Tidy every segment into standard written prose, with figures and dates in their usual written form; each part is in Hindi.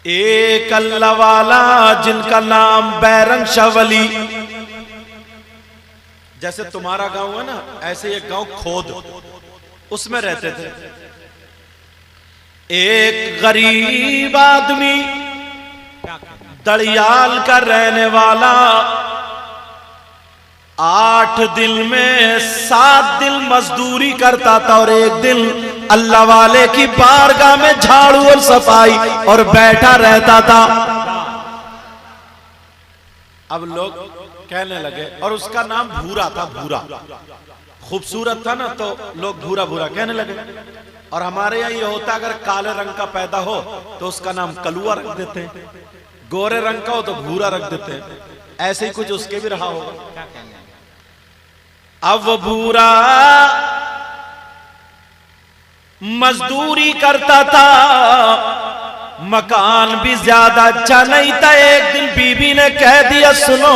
एक अल्लाह वाला जिनका नाम बैरंग शाह वली, जैसे तुम्हारा गांव है ना, ऐसे एक गांव खोद, उसमें रहते थे। एक गरीब आदमी दड़ियाल का रहने वाला 8 दिन में 7 दिन मजदूरी करता था और एक दिन अल्लाह वाले की बारगाह में झाड़ू और सफाई और बैठा रहता था। अब लोग कहने लगे, और उसका नाम भूरा था, भूरा, खूबसूरत था ना, तो लोग भूरा भूरा कहने लगे। और हमारे यहाँ ये होता, अगर काले रंग का पैदा हो तो उसका नाम कलुआ रख देते हैं, गोरे रंग का हो तो भूरा रख देते हैं। ऐसे ही कुछ उसके भी रहा होगा। अब वो भूरा मजदूरी करता था, मकान भी ज्यादा अच्छा नहीं था। एक दिन बीबी ने कह दिया, सुनो,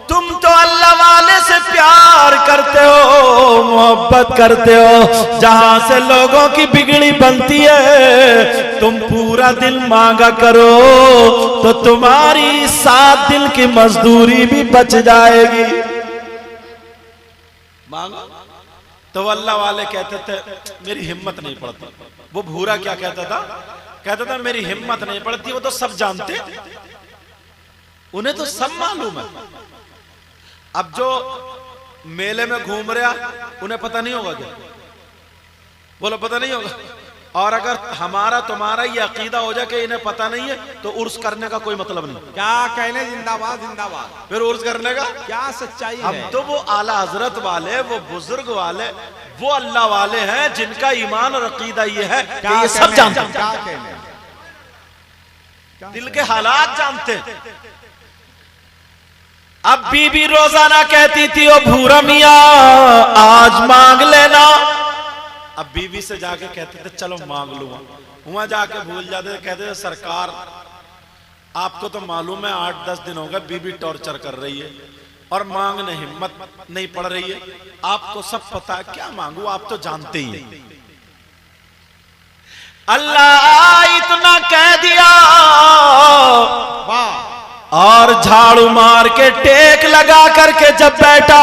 तुम तो अल्लाह वाले से प्यार करते हो, मोहब्बत करते हो, जहां से लोगों की बिगड़ी बनती है, तुम पूरा दिन मांगा करो तो तुम्हारी 7 दिन की मजदूरी भी बच जाएगी। मांगो तो अल्लाह वाले कहते थे, मेरी हिम्मत नहीं पड़ती। वो भूरा क्या कहता था? कहता था मेरी हिम्मत नहीं पड़ती। वो तो सब जानते, उन्हें तो सब मालूम है। अब जो मेले में घूम रहा, उन्हें पता नहीं होगा क्या? बोलो, पता नहीं होगा। और अगर हमारा तुम्हारा ये अकीदा हो जाए कि इन्हें पता नहीं है, तो उर्स करने का कोई मतलब नहीं। क्या कहने, जिंदाबाद जिंदाबाद। फिर उर्स करने का क्या सच्चाई है? हम तो वो आला हजरत वाले, वो बुजुर्ग वाले, वो अल्लाह वाले हैं जिनका ईमान और अकीदा ये है कि ये सब जानते हैं, क्या कहने, दिल के हालात जानते हैं। अब बीबी रोजाना कहती थी, ओ भूरा मियां आज मांग लेना। अब बीबी से जाके कहते थे, चलो मांग लूंगा। वहां जाके भूल जाते थे, कहते थे सरकार आपको तो मालूम है 8-10 दिन हो गए बीबी टॉर्चर कर रही है और मांगने हिम्मत नहीं पड़ रही है। आपको सब पता है, क्या मांगू, आप तो जानते ही हैं। अल्लाह इतना कह दिया, वाह। और झाड़ू मार के टेक लगा करके जब बैठा,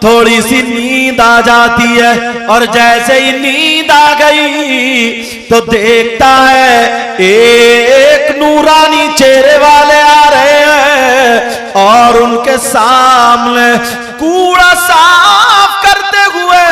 थोड़ी सी नींद आ जाती है। और जैसे ही नींद आ गई तो देखता है एक नूरानी चेहरे वाले आ रहे हैं और उनके सामने कूड़ा साफ करते हुए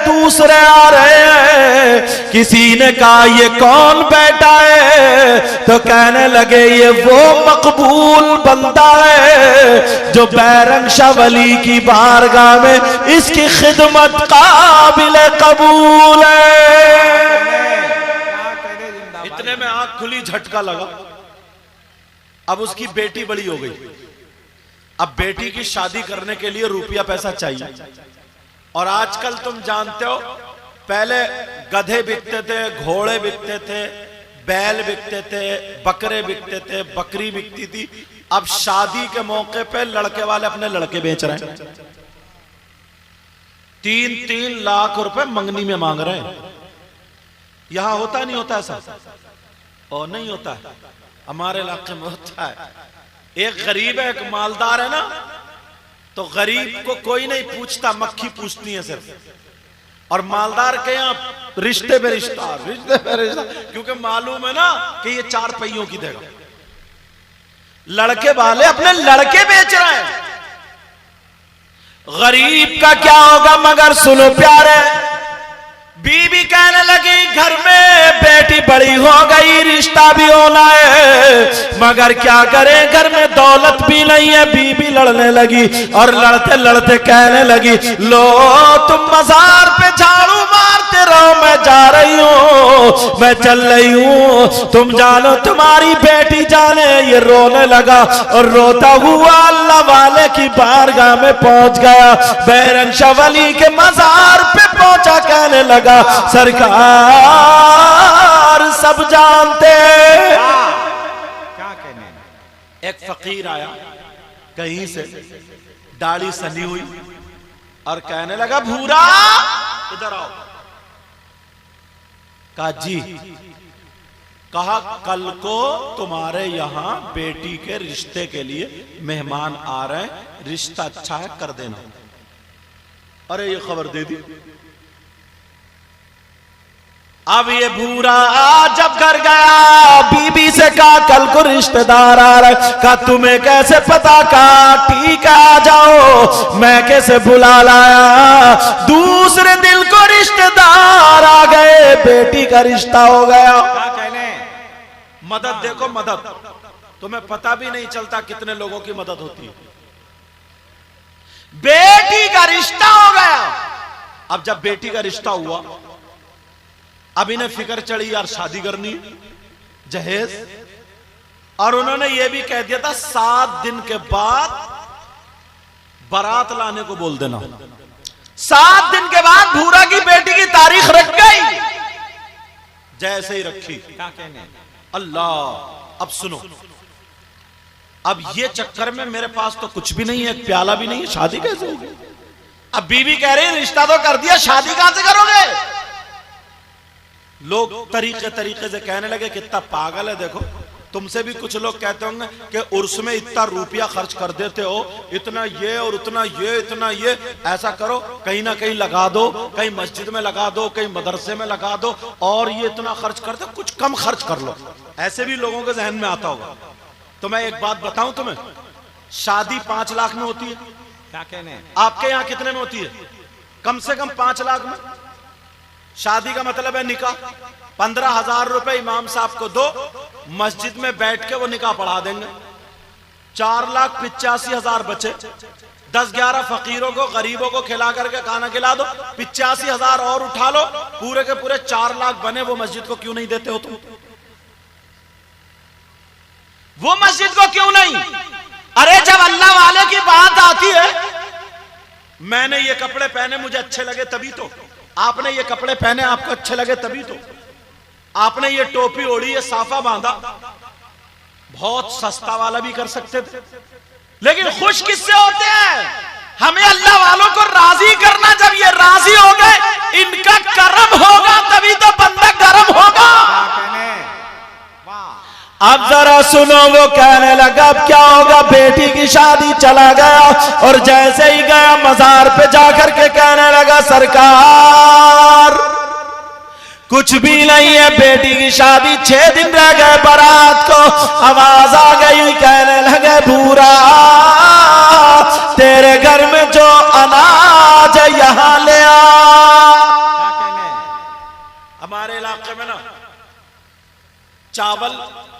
दूसरे आ रहे हैं। किसी ने कहा, ये कौन बैठा है? तो कहने लगे, ये वो मकबूल बंदा है जो बैरंग शाह वली की बारगाह में इसकी खिदमत काबिल कबूल है। इतने में आंख खुली, झटका लगा। अब उसकी बेटी बड़ी हो गई। अब बेटी की शादी करने के लिए रुपया पैसा चाहिए। और आजकल तुम जानते हो, पहले गधे बिकते थे, घोड़े बिकते थे, बैल बिकते थे, बकरे बिकते थे, बकरी बिकती थी। अब शादी के मौके पे लड़के वाले अपने लड़के बेच रहे हैं। 3-3 लाख रुपए मंगनी में मांग रहे हैं। यहां होता नहीं होता ऐसा? और नहीं होता है, हमारे इलाके में होता है। एक गरीब है, एक मालदार है ना, तो गरीब को कोई नहीं पूछता, मक्खी पूछती है सिर्फ। और मालदार के यहाँ रिश्ते पे रिश्ता, रिश्ते पे रिश्ता, क्योंकि मालूम है ना कि ये 4 पहियों की देगा। लड़के वाले अपने लड़के बेच रहे हैं। गरीब का क्या होगा? मगर सुनो प्यारे, बीबी कहने लगी, घर में बेटी बड़ी हो गई, रिश्ता भी होना है, मगर क्या करें, घर में दौलत भी नहीं है। बीबी लड़ने लगी और लड़ते लड़ते कहने लगी, लो तुम मजार पे झाड़ू मारते रहो, मैं जा रही हूँ, मैं चल रही हूँ, तुम जानो तुम्हारी बेटी जाने। ये रोने लगा और रोता हुआ अल्लाह वाले की बारगाह में पहुंच गया। बैरंग शाह वली के मजार पे पहुंचा, कहने लगा, सरकार सब जानते। क्या कहने? एक फकीर आया कहीं से, दाढ़ी सनी हुई, और कहने लगा, भूरा इधर आओ। कहा जी, कहा कल को तुम्हारे यहां बेटी के रिश्ते के लिए मेहमान आ रहे हैं, रिश्ता अच्छा है कर देना। अरे ये खबर दे दी। अब ये भूरा जब घर गया बीबी से कहा कल को रिश्तेदार आ रहे, कहा तुम्हें कैसे पता, कहा ठीक है आ जाओ, मैं कैसे बुला लाया। दूसरे दिन को रिश्तेदार आ गए, बेटी का रिश्ता हो गया। क्या कहने? मदद देखो मदद, तुम्हें पता भी नहीं चलता कितने लोगों की मदद होती है। बेटी का रिश्ता हो गया। अब जब बेटी का रिश्ता हुआ, अब इन्हें फिक्र चढ़ी यार शादी करनी जहेज, और उन्होंने यह भी कह दिया था 7 दिन के बाद बारात लाने को बोल देना। 7 दिन के बाद भूरा की बेटी की तारीख रख गई, जैसे ही रखी। क्या कहने? अल्लाह। अब सुनो, अब ये चक्कर में मेरे पास तो कुछ भी नहीं है, एक प्याला भी नहीं है, शादी कैसे होगी। अब बीवी कह रही है रिश्ता तो कर दिया, शादी कहां से करोगे। लोग तरीके तरीके से कहने लगे कितना पागल है। देखो तुमसे भी कुछ लोग कहते होंगे कि उर्स में इतना रुपया खर्च कर देते हो, इतना ये और उतना ये, इतना ये, ऐसा करो कहीं ना कहीं लगा दो, कहीं मस्जिद में लगा दो, कहीं मदरसे में लगा दो, और ये इतना खर्च कर दो, कुछ कम खर्च कर लो। ऐसे भी लोगों के जहन में आता होगा। तो मैं एक बात बताऊं तुम्हें, शादी 5 लाख में होती है। क्या कहने? आपके यहां कितने में होती है? कम से कम 5 लाख में। शादी का मतलब है निकाह। 15,000 रुपए इमाम साहब को दो, मस्जिद में बैठ के वो निकाह पढ़ा देंगे। 4,85,000 बचे, 10-11 फकीरों को गरीबों को खिला करके खाना खिला दो, 85,000 और उठा लो, पूरे के पूरे 4 लाख बने। वो मस्जिद को क्यों नहीं देते हो तुम? वो मस्जिद को क्यों नहीं? अरे जब अल्लाह वाले की बात आती है, मैंने ये कपड़े पहने मुझे अच्छे लगे तभी तो, आपने ये कपड़े पहने आपको अच्छे लगे तभी तो, आपने ये टोपी ओढ़ी, ये साफा बांधा, बहुत सस्ता वाला भी कर सकते थे। लेकिन खुश किससे होते हैं? हमें अल्लाह वालों को राजी करना। जब ये राजी हो गए, इनका करम होगा तभी तो बंदा करम होगा। क्या कहने? वाह। अब जरा सुनो, वो कहने लगा अब क्या होगा। बेटी की शादी चला गया, और जैसे ही गया मजार पे जाकर के कहने लगा सरकार कुछ भी नहीं है, बेटी की शादी 6 दिन रह गए बारात को। आवाज आ गई, कहने लगे भूरा तेरे घर में जो अनाज है यहां ले आ। क्या कहने? हमारे इलाके में ना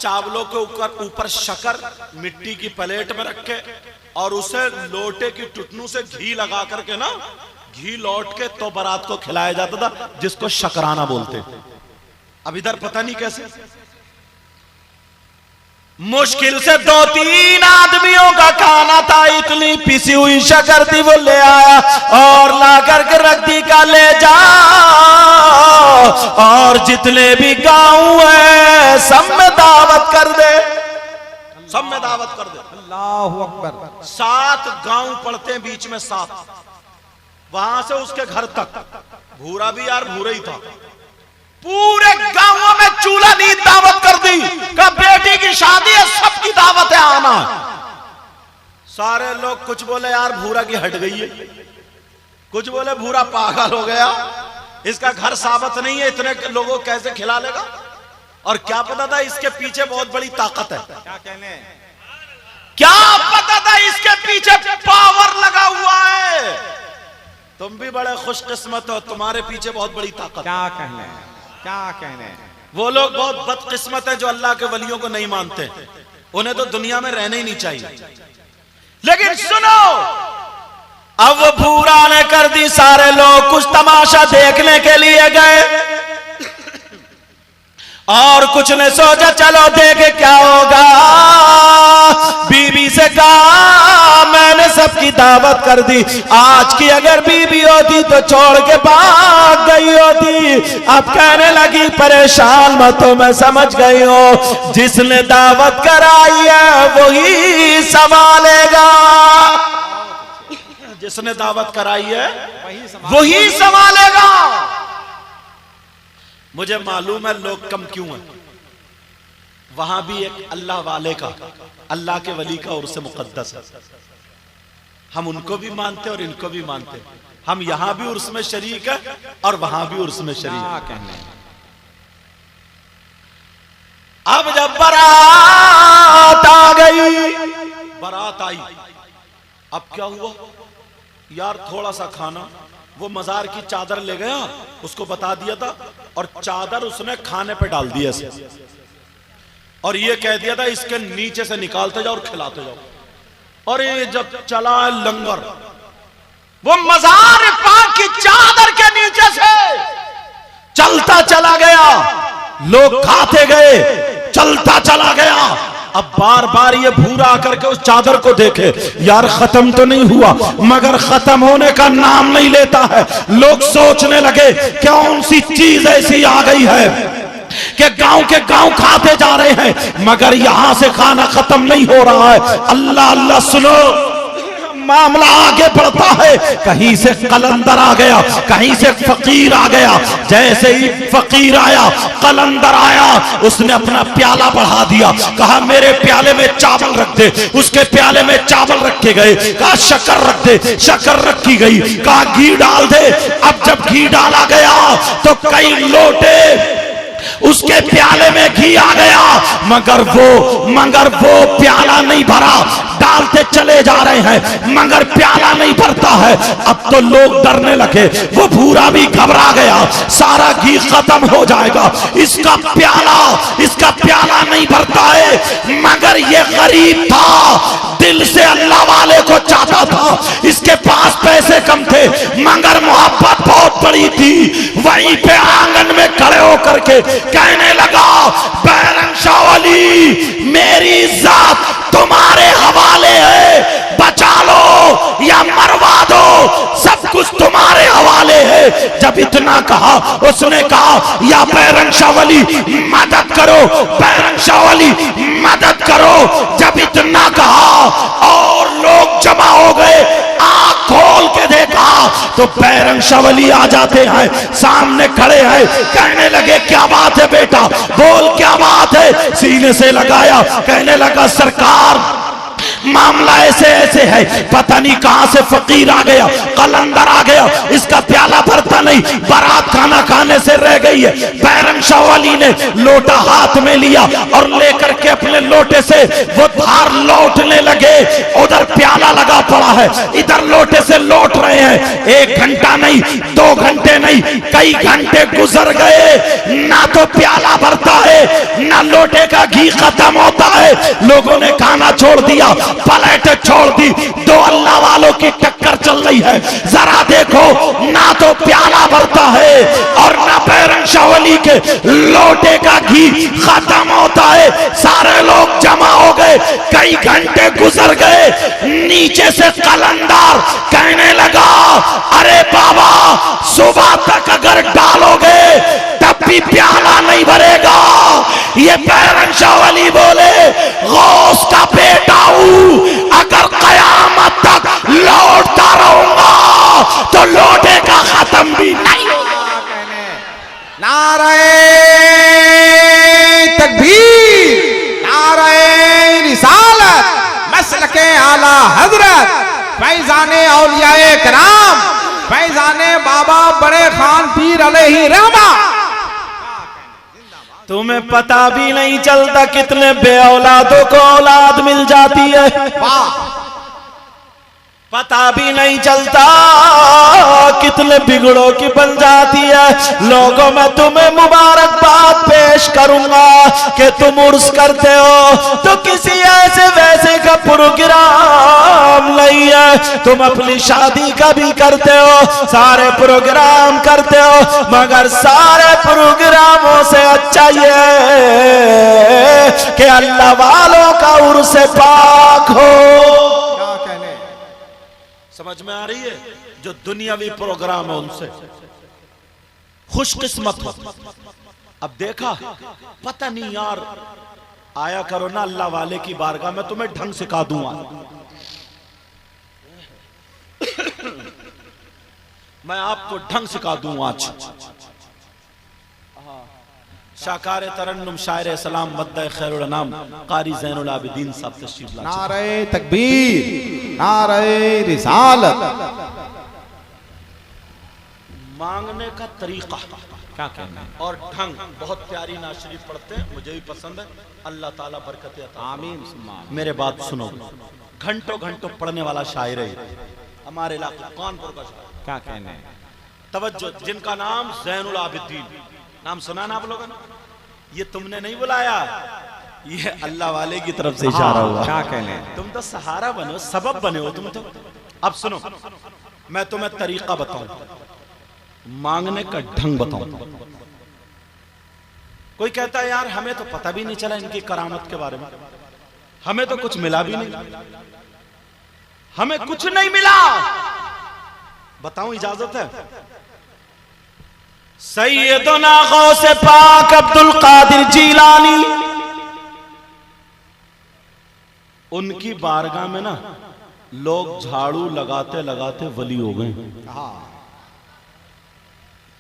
चावलों के ऊपर शक्कर मिट्टी की प्लेट में रखे, और उसे लोटे की टुटनू से घी लगा करके ना, घी लौट के तो बारात को खिलाया जाता था, जिसको शकराना बोलते। अब इधर पता नहीं कैसे मुश्किल से 2-3 आदमियों का खाना था, इतनी पिसी हुई शक्कर थी, वो ले आया और ला करके रख दी का ले जा, और जितने भी गांव है सब में दावत कर दे, सब में दावत कर दे। अल्लाहु अकबर। 7 गांव पड़ते हैं बीच में, 7, वहां से उसके घर तक। भूरा भी यार भूरा ही था। पूरे गांवों में चूल्हा नींद दावत कर दी कि बेटी की शादी है, सबकी दावत है, आना। सारे लोग कुछ बोले यार भूरा की हट गई है, कुछ बोले भूरा पागल हो गया, इसका घर साबत नहीं है, इतने लोगों को कैसे खिला लेगा। और क्या पता था इसके पीछे बहुत बड़ी ताकत है। क्या कहने? क्या पता था इसके पीछे पावर लगा हुआ है। तुम भी बड़े खुशकिस्मत हो, तुम्हारे पीछे बहुत बड़ी ताकत। क्या कहने? क्या कहने? वो लोग बहुत बदकिस्मत है जो अल्लाह के वलियों को नहीं मानते, उन्हें तो दुनिया में रहना ही नहीं चाहिए। लेकिन सुनो, अब वो भूरा ने कर दी, सारे लोग कुछ तमाशा देखने के लिए गए, और कुछ ने सोचा चलो देखे क्या होगा। बीबी से कहा मैंने सबकी दावत कर दी, आज की अगर बीबी होती तो छोड़ के भाग गई होती। अब कहने लगी परेशान मत हो, मैं समझ गई हूं, जिसने दावत कराई है वही संभालेगा, जिसने दावत कराई है वही संभालेगा। मुझे मालूम है लोग कम क्यों हैं, वहां भी एक अल्लाह वाले का, अल्लाह के वली का उर्स मुकद्दस है। हम उनको भी मानते और इनको भी मानते। हम यहां भी उर्स में शरीक है और वहां भी उर्स में शरीक क्या है। कहने। अब जब बारात आ गई, बारात आई, अब क्या हुआ यार, थोड़ा सा खाना, वो मजार की चादर ले गया, उसको बता दिया था, और चादर उसने खाने पे डाल दिया से, और ये कह दिया था इसके नीचे से निकालते जाओ और खिलाते जाओ। और ये जब चला लंगर, वो मजार पाक की चादर के नीचे से चलता चला गया, लोग खाते गए, चलता चला गया। अब बार बार ये भूरा आकर के उस चादर को देखे, यार खत्म तो नहीं हुआ, मगर खत्म होने का नाम नहीं लेता है। लोग सोचने लगे कौन सी चीज ऐसी आ गई है कि गांव के गांव खाते जा रहे हैं, मगर यहां से खाना खत्म नहीं हो रहा है। अल्लाह अल्लाह सुनो, मामला आगे बढ़ता है। कहीं से कलंदर आ गया, कहीं से फकीर आ गया। जैसे ही फकीर आया, कलंदर आया, उसने अपना प्याला बढ़ा दिया, कहा मेरे प्याले में चावल रख दे। उसके प्याले में चावल रखे गए, कहा शक्कर रख दे, शक्कर रखी गई, कहा घी डाल दे। अब जब घी डाला गया तो कई लोटे उसके प्याले में घी आ गया, मगर वो प्याला नहीं भरा। डालते चले जा रहे हैं मगर प्याला नहीं भरता है। अब तो लोग डरने लगे, वो भूरा भी घबरा गया, सारा घी खत्म हो जाएगा, इसका प्याला नहीं भरता है। मगर ये गरीब था, दिल से अल्लाह वाले को चाहता था। इसके पास पैसे कम थे मगर मोहब्बत बहुत बड़ी थी। वहीं पे आंगन में खड़े होकर के कहने लगा, बैरंग शाह वली, मेरी जात तुम्हारे हवाले है, बचा लो या मरवा दो, सब कुछ तुम्हारे हवाले है। जब इतना कहा, उसने कहा या बैरंग शाह वली मदद करो, बैरंग शाह वली मदद करो। जब इतना कहा और लोग जमा हो गए, आंख खोल के देखा तो बैरंग शाह वली आ जाते हैं, सामने खड़े हैं। कहने लगे क्या बात है बेटा, बोल क्या बात है। सीने से लगाया, कहने लगा सरकार मामला ऐसे ऐसे है, पता नहीं कहां से फकीर आ गया, कलंदर आ गया, इसका प्याला भरता नहीं, बारात खाना खाने से रह गई है। बैरंग शाह वली ने लोटा हाथ में लिया और लेकर के अपने लोटे से वो धार लौटने लगे। उधर प्याला लगा पड़ा है, इधर लोटे से लौट रहे हैं। 1 घंटा नहीं, 2 घंटे नहीं, कई घंटे गुजर गए, ना तो प्याला भरता है, ना लोटे का घी खत्म होता है। लोगों ने खाना छोड़ दिया, प्लेट छोड़ दी। 2 अल्लाह वालों की टक्कर चल रही है। जरा देखो, ना तो प्याला भरता है और ना बैरंग शाह वली के लोटे का घी खत्म होता है। सारे लोग जमा हो गए, कई घंटे गुजर गए। नीचे से कलंदर कहने लगा, अरे बाबा सुबह तक अगर डालोगे तब भी प्याला नहीं भरेगा। ये बैरंग शाह वली बोले, गौस का बेटा हूं, अगर कयामत तक लौटता रहूंगा तो लोटे का खत्म भी नहीं होगा। नारे तकबीर, नारे रिसालत, मसलके आला हजरत, फैजाने औलियाए कराम, फैजाने बाबा बड़े खान पीर अलैहि रहमा। तुम्हें पता भी नहीं चलता कितने बे औलादों को औलाद मिल जाती है, पता भी नहीं चलता कितने बिगड़ों की बन जाती है। लोगों में तुम्हें मुबारकबाद पेश करूंगा कि तुम उर्स करते हो तो किसी ऐसे वैसे का प्रोग्राम नहीं है। तुम अपनी शादी का भी करते हो, सारे प्रोग्राम करते हो, मगर सारे प्रोग्रामों से अच्छा ये कि अल्लाह वालों का उर्स पाक हो। समझ में आ रही है? जो दुनियावी प्रोग्राम है उनसे खुशकिस्मत हो। अब देखा, पता नहीं यार, आया करो ना अल्लाह वाले की बारगाह में, तुम्हें ढंग सिखा दूंगा। मैं आपको ढंग सिखा दूंगा। आज शाकार तरन्नुम शायर सलाम मद्दा खैरुल अनाम कारी ज़ैनुल आबिदीन साहब तशरीफ ला। नारे तकबीर, नारे रिसालत। मांगने का तरीका क्या कहना है? और ढंग बहुत प्यारी नात शरीफ पढ़ते हैं, मुझे भी पसंद है। अल्लाह ताला बरकत अता। आमीन। मेरे बात सुनो, घंटों घंटों पढ़ने वाला शायर है हमारे इलाके कानपुर का शायर। क्या कहना है? तवज्जो, जिनका नाम ज़ैनुल आबिदीन, नाम सुना ना आप लोगों ने? ये तुमने नहीं बुलाया, ये अल्लाह वाले की तरफ से इशारा हुआ। क्या कहना है? तुम तो सहारा बनो, सबब बने हो तुम तो। अब सुनो, मैं तुम्हें तरीका बताऊं, मांगने का ढंग बताऊं। कोई कहता है यार हमें तो पता भी नहीं चला इनकी करामत के बारे में, हमें तो कुछ मिला भी नहीं, हमें कुछ नहीं मिला। बताऊं, इजाजत है? सैयदना गौसे पाक अब्दुल कादिर जीलानी, उनकी बारगाह में ना लोग झाड़ू लगाते लगाते वली हो गए।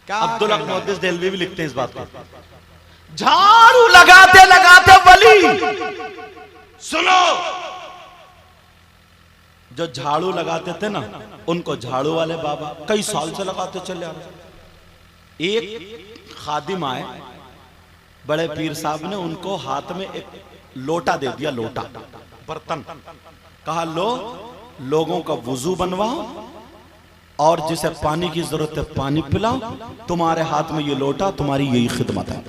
अब्दुल हक मुहद्दिस देलवी भी लिखते हैं इस बात को, झाड़ू लगाते लगाते वली। सुनो, जो झाड़ू लगाते थे ना, उनको झाड़ू वाले बाबा कई साल से लगाते चले आ रहे। एक खादिम आए, बड़े पीर साहब ने उनको हाथ में एक लोटा दे दिया, लोटा बर्तन, कहा लो लोगों का वुजू बनवाओ और जिसे पानी की जरूरत है पानी पिलाओ, तुम्हारे हाथ में ये लोटा, तुम्हारी यही खिदमत है।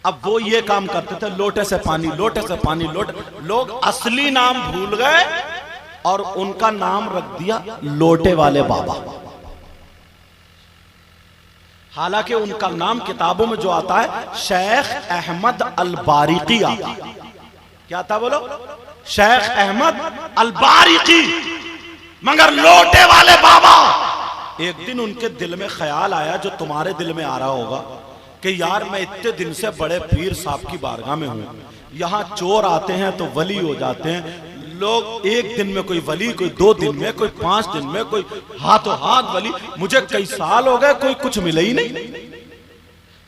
अब वो ये काम करते थे, लोटे से पानी, लोटे से पानी, लोटे। लोग असली नाम भूल गए और उनका नाम रख दिया लोटे वाले बाबा। हालांकि उनका नाम किताबों में जो आता है शेख अहमद अल बारिकी आता। क्या था बोलो? शेख अहमद अल बारिकी। मगर लोटे वाले बाबा, एक दिन उनके दिल में ख्याल आया जो तुम्हारे दिल में आ रहा होगा कि यार मैं इतने दिन से बड़े पीर साहब की बारगाह में हूं, यहां चोर आते हैं तो वली हो जाते हैं लोग, एक दिन में कोई वली, कोई 2 दिन में, कोई 5 दिन में, कोई हाथों हाथ वली। मुझे कई साल हो गए कोई कुछ मिला ही नहीं,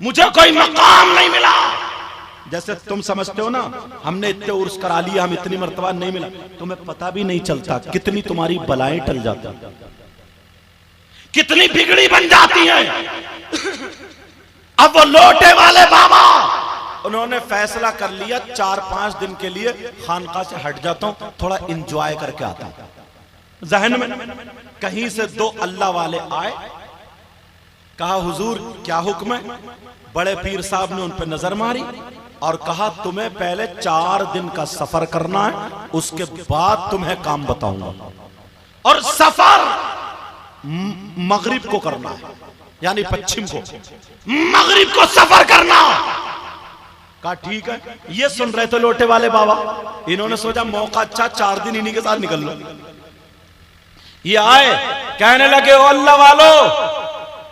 मुझे कोई मकाम नहीं मिला। जैसे तुम समझते हो ना हमने इतने उर्स करा लिया, हम इतनी मर्तबा नहीं मिला, तुम्हें पता भी नहीं चलता कितनी तुम्हारी बलाएं टल जाती, कितनी बिगड़ी बन जाती हैं। अब वो लोटे वाले बाबा, उन्होंने फैसला कर लिया 4-5 दिन के लिए खानका से हट जाता हूं, थोड़ा इंजॉय करके आता हूं। जहन में कहीं से 2 अल्लाह वाले आए, कहा हुजूर क्या हुक्म है? बड़े पीर साहब ने उन पर नजर मारी और कहा तुम्हें पहले 4 दिन का सफर करना है, उसके बाद तुम्हें काम बताऊंगा। और सफर मगरिब को करना है, यानी पश्चिम को, मगरिब को सफर करना। कहा ठीक है। ये सुन रहे थे लोटे वाले बाबा, इन्होंने सोचा मौका अच्छा, 4 दिन इन्हीं के साथ निकल लो। ये आए, कहने लगे ओ अल्लाह वालो,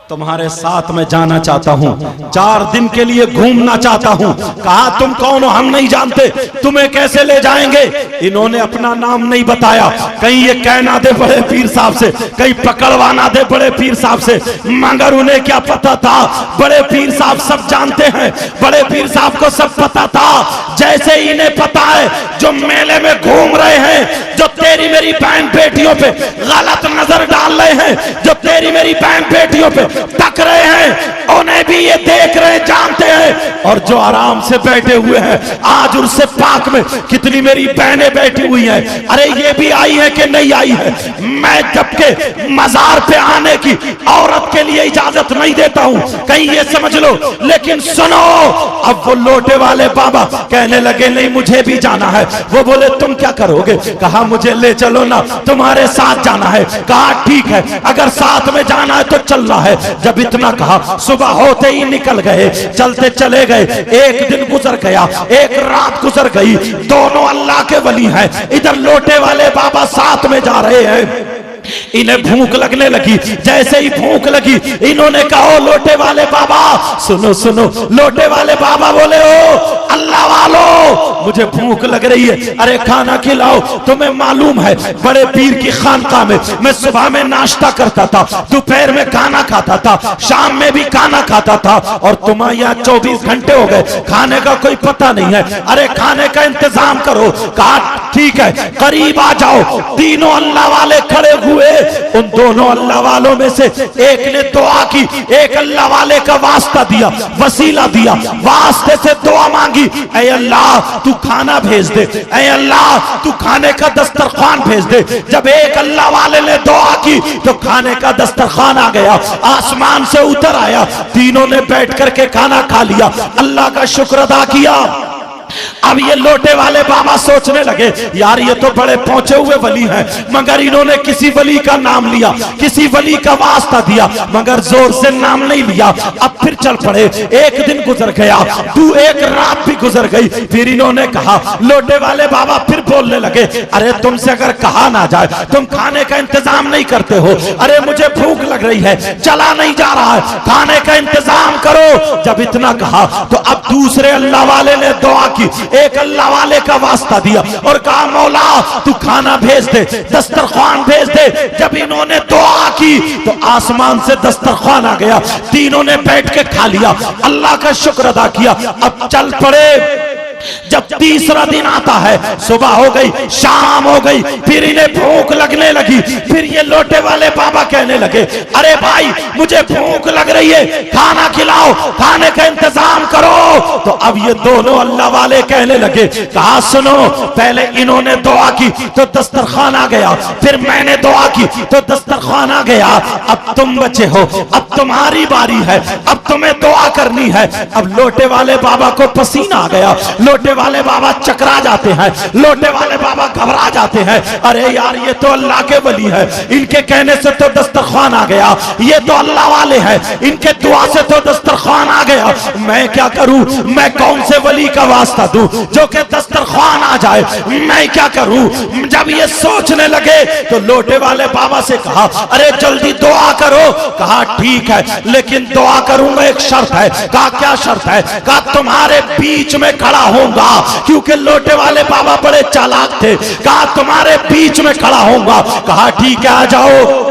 तुम्हारे साथ में जाना चाहता हूं, 4 दिन के लिए घूमना चाहता हूं। कहा तुम कौन हो? हम नहीं जानते, तुम्हें कैसे ले जाएंगे? इन्होंने अपना नाम नहीं बताया, कहीं ये कहना दे बड़े पीर साहब से, कहीं पकड़वाना दे बड़े पीर साहब से। मगर उन्हें क्या पता था, बड़े पीर साहब सब जानते हैं, बड़े पीर साहब को सब पता था। जैसे इन्हें पता है जो मेले में घूम रहे हैं, जो तेरी मेरी बहन बेटियों पे गलत नजर डाल रहे हैं, जो तेरी मेरी बहन बेटियों पे तक रहे हैं, उन्हें भी ये देख रहे, जानते हैं। और जो आराम से बैठे हुए हैं, आज उर्से पाक में कितनी मेरी बहनें बैठी हुई हैं, अरे ये भी आई है कि नहीं आई है? मैं जबकि मजार पे आने की औरत के लिए इजाजत नहीं देता हूं, कहीं ये समझ लो। लेकिन सुनो, अब वो लोटे वाले बाबा कहने लगे नहीं मुझे भी जाना है। वो बोले तुम क्या करोगे? कहा मुझे ले चलो ना, तुम्हारे साथ जाना है। कहा ठीक है, अगर साथ में जाना है तो चलना है। जब इतना कहा, सुबह होते ही निकल गए, चलते चले गए। एक दिन गुजर गया, एक रात गुजर गई, दोनों अल्लाह के वली हैं। इधर लोटे वाले बाबा साथ में जा रहे हैं, इन्हें भूख लगने लगी। जैसे ही भूख लगी इन्होंने कहा, ओ लोटे वाले बाबा सुनो सुनो। लोटे वाले बाबा बोले, ओ अल्लाह वालो मुझे भूख लग रही है, अरे खाना खिलाओ। तुम्हें मालूम है बड़े पीर की खानका में मैं सुबह में नाश्ता करता था, दोपहर में खाना खाता था, शाम में भी खाना खाता था, और तुम्हारे यहाँ 24 घंटे हो गए, खाने का कोई पता नहीं है। अरे खाने का इंतजाम करो। कहा ठीक है, करीब आ जाओ। तीनों अल्लाह वाले खड़े हुए। उन दोनों अल्लाह वालों में से एक ने दुआ की, एक अल्लाह वाले का वास्ता दिया, वसीला दिया, वास्ते से दुआ मांगी, ऐ अल्लाह तू खाना भेज दे, ऐ अल्लाह तू खाने का दस्तरखान भेज दे। जब एक अल्लाह वाले ने दुआ की तो खाने का दस्तरखान आ गया, आसमान से उतर आया। तीनों ने बैठ करके खाना खा लिया, अल्लाह का शुक्र अदा किया। अब ये लोटे वाले बाबा सोचने लगे, यार ये तो बड़े पहुंचे हुए वली हैं, मगर इन्होंने किसी वली का नाम लिया, किसी वली का वास्ता दिया, मगर जोर से नाम नहीं लिया। अब फिर चल पड़े। एक दिन गुजर गया, एक रात भी गुजर गई। फिर इन्होंने कहा, लोटे वाले बाबा फिर बोलने लगे, अरे तुमसे अगर कहा ना जाए, तुम खाने का इंतजाम नहीं करते हो। अरे मुझे भूख लग रही है, चला नहीं जा रहा है, खाने का इंतजाम करो। जब इतना कहा तो अब दूसरे अल्लाह वाले ने दुआ की, एक अल्लाह वाले का वास्ता दिया और कहा, मौला तू खाना भेज दे, दस्तरखान भेज दे। जब इन्होंने दुआ की तो आसमान से दस्तरखान आ गया, तीनों ने बैठ के खा लिया, अल्लाह का शुक्र अदा किया। अब चल पड़े। जब तीसरा दिन आता है, सुबह हो गई, शाम हो गई, फिर इन्हें भूख लगने लगी। फिर ये लोटे वाले बाबा कहने लगे, अरे भाई मुझे भूख लग रही है, खाना खिलाओ, खाने का इंतजाम करो। तो अब ये दोनों अल्लाह वाले कहने लगे, कहा सुनो, पहले इन्होंने दुआ की तो दस्तरखान आ गया, फिर मैंने दुआ की तो दस्तरखान आ गया। अब तुम बचे हो, अब तुम्हारी बारी है, अब तुम्हें दुआ करनी है। अब लोटे वाले बाबा को पसीना आ गया, लोटे वाले बाबा चकरा जाते हैं, लोटे वाले बाबा घबरा जाते हैं। अरे यार ये तो अल्लाह के वली है, इनके कहने से तो दस्तरखान आ गया, ये तो अल्लाह वाले हैं, इनके दुआ से तो दस्तरखान आ गया। मैं क्या करूं, मैं कौन से वली का वास्ता दूं जो कि दस्तरखान आ जाए, मैं क्या करूं। जब ये सोचने लगे तो लोटे वाले बाबा से कहा, अरे जल्दी दुआ करो। कहा ठीक है, लेकिन दुआ करूंगा एक शर्त है। कहा क्या शर्त है। कहा तुम्हारे बीच में खड़ा होऊंगा, क्योंकि लोटे वाले बाबा बड़े चालाक थे। कहा तुम्हारे बीच में खड़ा होऊंगा। कहा ठीक है, आ जाओ।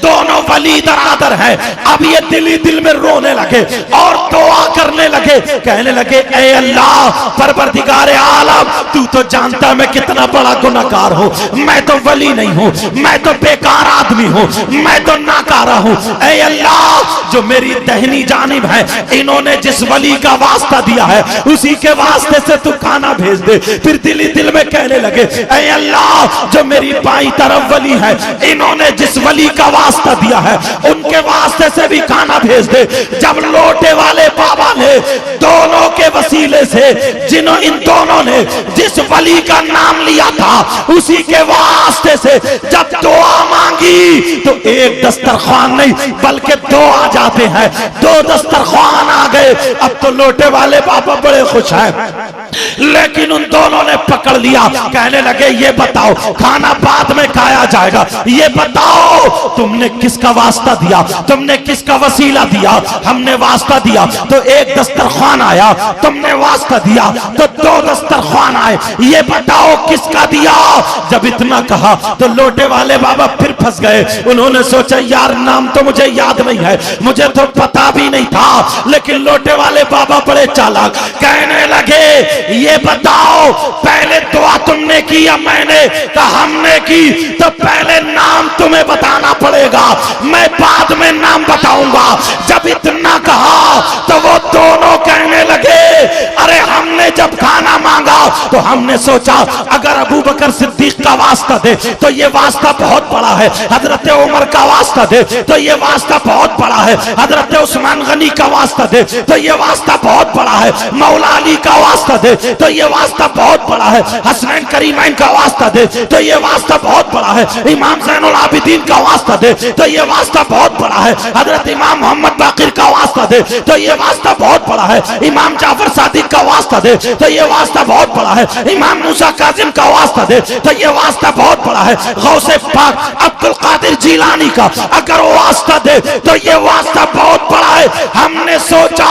दोनों वली दरादर हैं। अब ये दिल ही दिल में रोने लगे और दुआ करने लगे, कहने लगे, ऐ अल्लाह परवरदिगार आलम, तू तो जानता मैं कितना बड़ा गुनाहगार हूँ, मैं तो वली नहीं हूँ, मैं तो बेकार आदमी हूँ, मैं तो नाकारा हूँ। ऐ अल्लाह जो मेरी दहनी जानिब है, इन्होंने जिस वली का वास्ता दिया है उसी के वास्ते से तू खाना भेज दे। फिर दिल ही दिल में कहने लगे, ऐ अल्लाह जो मेरी बाईं तरफ वली है, इन्होंने जिस वली का वास्ता दिया है उनके वास्ते से भी खाना भेज दे। जब लोटे वाले बाबा ने दोनों के वसीले से, इन दोनों ने जिस वली का नाम लिया था उसी के वास्ते से जब दुआ मांगी तो एक दस्तरखान नहीं बल्कि दो आ जाते हैं, दो दस्तरखान आ गए। अब तो लोटे वाले बाबा बड़े खुश हैं, लेकिन उन दोनों ने पकड़ लिया, कहने लगे, ये बताओ खाना बाद में खाया जाएगा, ये बताओ तुमने किसका वास्ता दिया, तुमने किसका वसीला दिया। हमने वास्ता दिया तो एक दस्तरखान आया, तुमने वास्ता दिया तो दो दस्तरखान आए, ये बताओ किसका दिया। जब इतना कहा तो लोटे वाले बाबा फिर फंस गए। उन्होंने सोचा, यार नाम तो मुझे याद नहीं है, मुझे तो पता भी नहीं था। लेकिन लोटे वाले बाबा बड़े चालाक, कहने लगे, ये बताओ पहले दुआ तुमने की या मैंने। कहा हमने की। तो पहले नाम तुम्हें बताना पड़ेगा, मैं बाद में नाम बताऊंगा। जब इतना कहा तो वो दोनों कहने लगे, अरे हमने जब खाना मांगा तो हमने सोचा अगर अबू बकर सिद्दीक का वास्ता दे तो ये वास्ता बहुत बड़ा है, हजरत उमर का वास्ता दे तो ये वास्ता बहुत बड़ा है, हजरत उस्मान गनी का वास्ता दे तो ये वास्ता बहुत बड़ा है, मौला अली का वास्ता दे तो ये वास्ता बहुत बड़ा है, हसनैन करीमैन का वास्ता दे तो ये वास्ता बहुत बड़ा है, इमाम ज़ैनुल आबिदीन का वास्ता दे तो ये वास्ता बहुत बड़ा है, हजरत इमाम मोहम्मद बाकिर का वास्ता दे तो ये वास्ता बहुत बड़ा है, इमाम जाफर सादिक का का वास्ता दे तो ये वास्ता बहुत बड़ा है, इमाम मूसा काजिम का वास्ता दे तो ये वास्ता बहुत बड़ा है, गौसे पाक अब्दुल कादिर जिलानी का अगर वास्ता दे तो ये वास्ता बहुत बड़ा है। हमने सोचा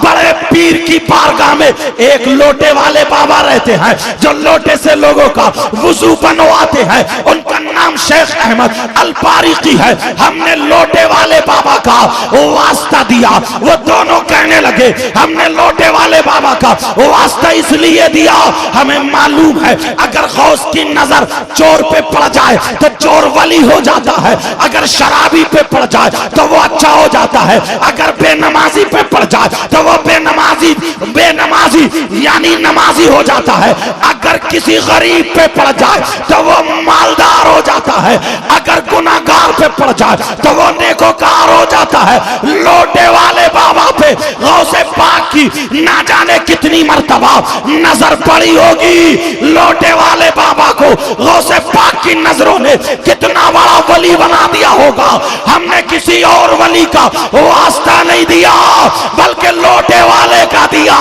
बड़े पीर की बारगाह में एक लोटे वाले बाबा रहते हैं जो लोटे से लोगों का वुजू बनवाते हैं, उनका नाम शेख अहमद अल बारिकी है। हमने लोटे वाले बाबा का वास्ता दिया, वो दोनों कहने लगे हमने लोटे वाले बाबा का वास्ता इसलिए दिया, हमें मालूम है अगर गौस की नजर चोर पे पड़ जाए तो चोर वली हो जाता है, अगर शराबी पे पड़ जाए तो वो अच्छा हो जाता है, अगर बेनमाजी पे पड़ जाए तो वो बेनमाजी यानी नमाजी हो जाता है, अगर किसी गरीब पे पड़ जाए तो वो मालदार हो जाता है, अगर गुनाहगार पे पड़ जाए तो वो नेकोकार हो जाता है। लोटे वाले बाबा पे गौसे पाक की ना जाने कितनी मर्तबा नजर पड़ी होगी, लोटे वाले बाबा को गौसे पाक की नजरों ने कितना बड़ा वली बना दिया होगा। हमने किसी और वली का वास्ता नहीं दिया बल्कि लोटे वाले का दिया।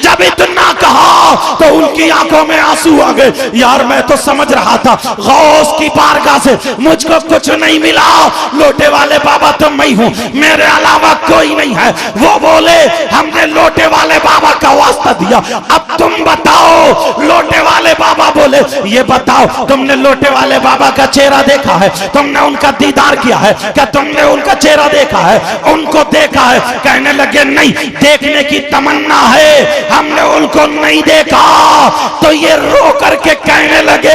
जब इतना कहा तो उनकी आंखों में आंसू आ गए। यार मैं तो समझ रहा था गौस की बारगाह से मुझको कुछ नहीं मिला, लोटे वाले बाबा तो मैं हूं, मेरे अलावा कोई नहीं है। वो बोले हमने लोटे वाले बाबा का वास्ता दिया, अब तुम बताओ। लोटे वाले बाबा बोले ये बताओ तुमने लोटे वाले बाबा का चेहरा देखा है, तुमने उनका दीदार किया है क्या, तुमने उनका चेहरा देखा है, उनको देखा है? कहने लगे नहीं, देखने की तमन्ना है, हमने उनको नहीं देखा। तो ये रो करके कहने लगे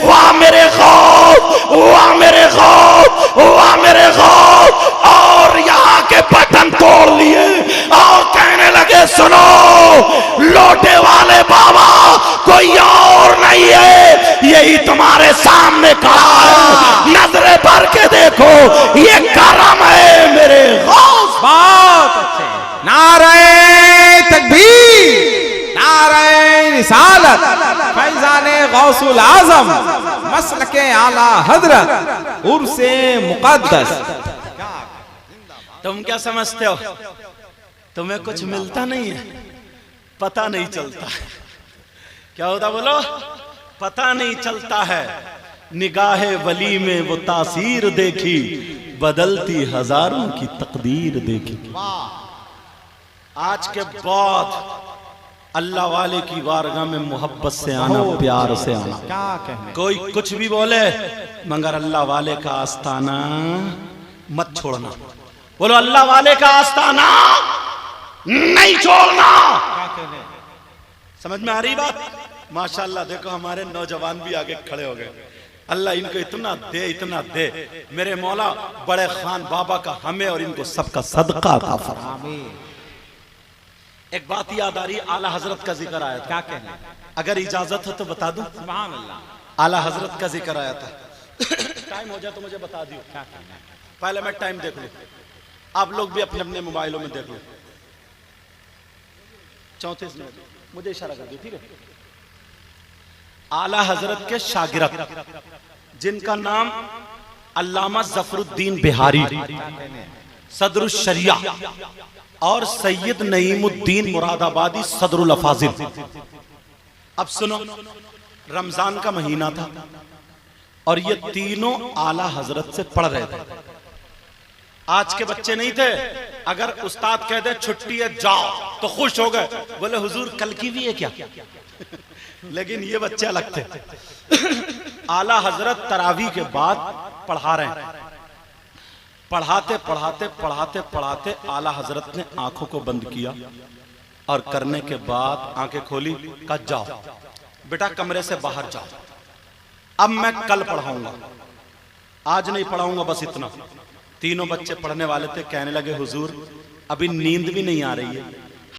वाह मेरे गौस, वाह मेरे गौस, वाह मेरे गौस, और यहाँ के बटन तोड़ लिए और कहने लगे सुनो, लोटे वाले बाबा कोई और नहीं है, यही तुम्हारे सामने खड़ा है, नजरे भर के देखो, ये करम है मेरे गौस। बहुत अच्छे। नारे तकबीर, नारे रिसालत, फैजाने गौसुल आजम, मसलके आला हजरत, उर्से मुकद्दस। तुम क्या समझते हो तुम्हें कुछ मिलता नहीं है, पता नहीं चलता। क्या होता बोलो? पता नहीं चलता है। निगाहे वली में वो तासीर देखी, बदलती हजारों की तकदीर देखी। आज के बाद अल्लाह वाले की बारगाह में मोहब्बत से आना, प्यार से आना। क्या कहने, कोई कुछ भी बोले मगर अल्लाह वाले का आस्ताना मत छोड़ना। बोलो अल्लाह वाले का आस्ताना नहीं छोड़ना। क्या कहने, समझ में आ रही बात? माशाल्लाह देखो हमारे नौजवान भी आगे खड़े हो गए। अल्लाह इनको इतना दे, इतना दे। मेरे मौला बड़े खान बाबा का हमें और इनको सबका सदका अता फरमा। एक बात याद आ रही, आला हजरत का जिक्र आया था। क्या कहने, अगर इजाजत हो तो बता दूं? सुभान अल्लाह। आला हजरत का जिक्र आया था। टाइम हो जाए तो मुझे बता दियो। क्या कहने, पहले मैं टाइम देख लूं, आप लोग भी अपने अपने मोबाइलों में देख लो। 34 मिनट मुझे इशारा कर दो, ठीक है? आला हजरत के शागिर्द जिनका नाम अल्लामा जफरुद्दीन बिहारी, सदरुल शरिया और सैयद नईमुद्दीन मुरादाबादी सदरुल अफाजिल। अब सुनो, रमजान का महीना था और ये तीनों आला हजरत से पढ़ रहे थे। आज के बच्चे नहीं थे, अगर उस्ताद कह दे छुट्टी है जाओ तो खुश हो गए, बोले हुजूर कल की भी है क्या? लेकिन ये बच्चे अलग थे। आला हजरत तरावी के बाद पढ़ा रहे हैं। पढ़ाते पढ़ाते पढ़ाते पढ़ाते आला हजरत ने आंखों को बंद किया और करने के बाद आंखें खोली, कहा जाओ बेटा कमरे से बाहर जाओ, अब मैं कल पढ़ाऊंगा, आज नहीं पढ़ाऊंगा, बस इतना। तीनों बच्चे पढ़ने वाले थे, कहने लगे हुजूर अभी नींद भी नहीं आ रही है,